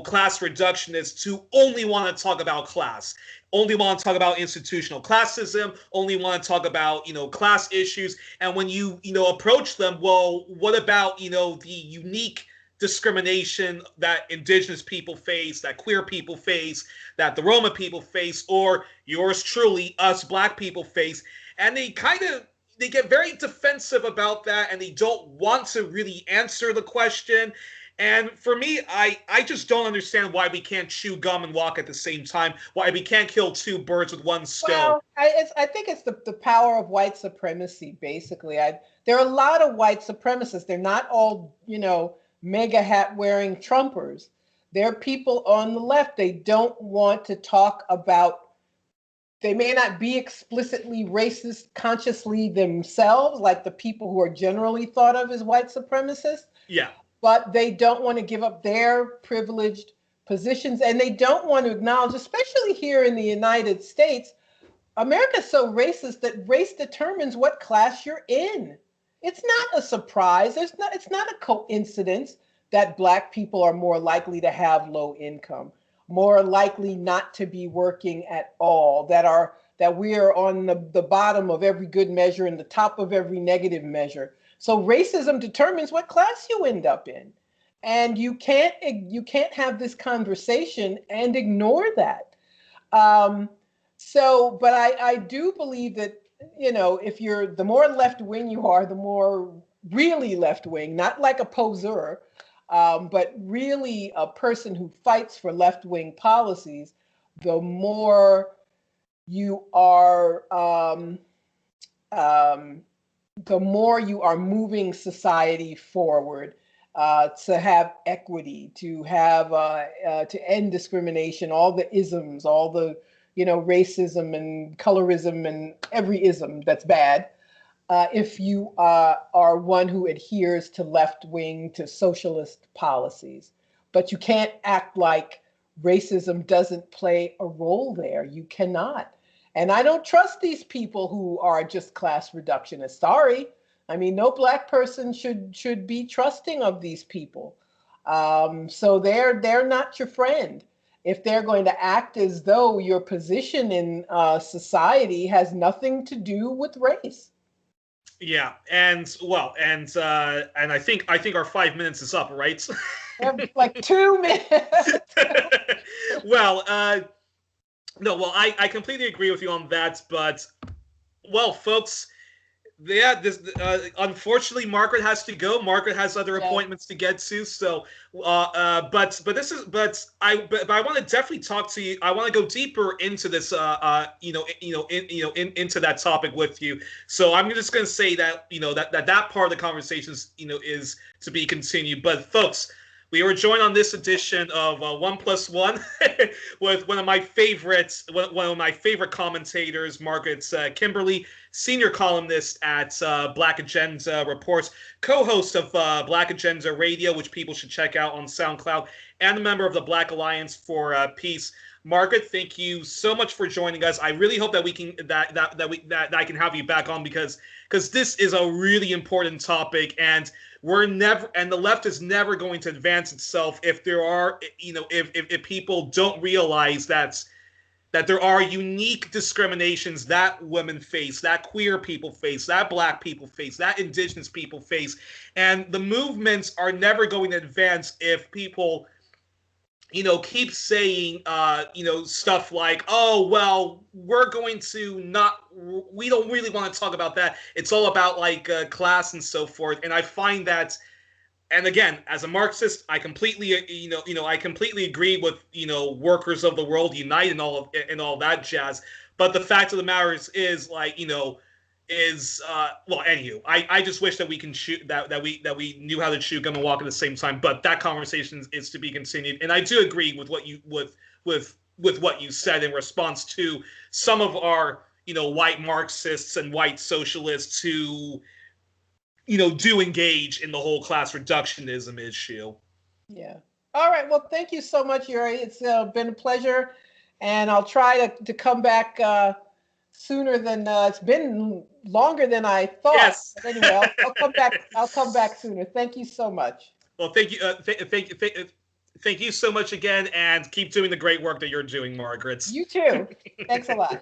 class reductionists who only want to talk about class, only want to talk about institutional classism, only want to talk about class issues. And when you approach them, well, what about the unique discrimination that indigenous people face, that queer people face, that the Roma people face, or yours truly, us black people face? And they get very defensive about that, and they don't want to really answer the question. And for me, I just don't understand why we can't chew gum and walk at the same time, why we can't kill two birds with one stone. Well, I think it's the power of white supremacy, basically. There are a lot of white supremacists. They're not all, mega hat wearing Trumpers. There are people on the left. They don't want to talk about. They may not be explicitly racist consciously themselves, like the people who are generally thought of as white supremacists. Yeah. But they don't want to give up their privileged positions, and they don't want to acknowledge, especially here in the United States, America's so racist that race determines what class you're in. It's not a surprise. It's not a coincidence that Black people are more likely to have low income, more likely not to be working at all, that we are on the bottom of every good measure and the top of every negative measure. So racism determines what class you end up in. And you can't have this conversation and ignore that. But I do believe that, if you're, the more left wing you are, the more really left wing, not like a poseur, but really a person who fights for left-wing policies, the more you are moving society forward, to have equity, to have to end discrimination, all the isms, all the racism and colorism and every ism that's bad. If you are one who adheres to left-wing, to socialist policies. But you can't act like racism doesn't play a role there. You cannot. And I don't trust these people who are just class reductionists. Sorry. I mean, no Black person should be trusting of these people. So they're not your friend. if they're going to act as though your position in society has nothing to do with race. Yeah, and well, and I think our 5 minutes is up, right? Like 2 minutes. Well, no, well, I completely agree with you on that, but well, folks, yeah, this unfortunately Margaret has to go. Margaret has other appointments to get to. So, but I want to definitely talk to you. I want to go deeper into this, into that topic with you. So I'm just going to say that that part of the conversation is to be continued. But folks, we were joined on this edition of 1+1 with one of my favorite commentators, Margaret Kimberley, senior columnist at Black Agenda Reports, co-host of Black Agenda Radio, which people should check out on SoundCloud, and a member of the Black Alliance for Peace. Margaret, thank you so much for joining us. I really hope that we can that I can have you back on because this is a really important topic, and the left is never going to advance itself if there are if people don't realize that there are unique discriminations that women face, that queer people face, that Black people face, that Indigenous people face, and the movements are never going to advance if people keep saying, stuff like, oh, well, we don't really want to talk about that. It's all about class and so forth. And I find that, and again, as a Marxist, I completely, I completely agree with, workers of the world unite and all that jazz. But the fact of the matter is anywho, I just wish that we can shoot that we knew how to chew gum and walk at the same time. But that conversation is to be continued, and I do agree with what you with what you said in response to some of our white Marxists and white socialists who do engage in the whole class reductionism issue. Yeah. All right. Well, thank you so much, Yuri. It's been a pleasure, and I'll try to come back sooner than it's been longer than I thought. Yes. But anyway, I'll come back. I'll come back sooner. Thank you so much. Well, thank you. Thank you so much again, and keep doing the great work that you're doing, Margaret. You too. Thanks a lot.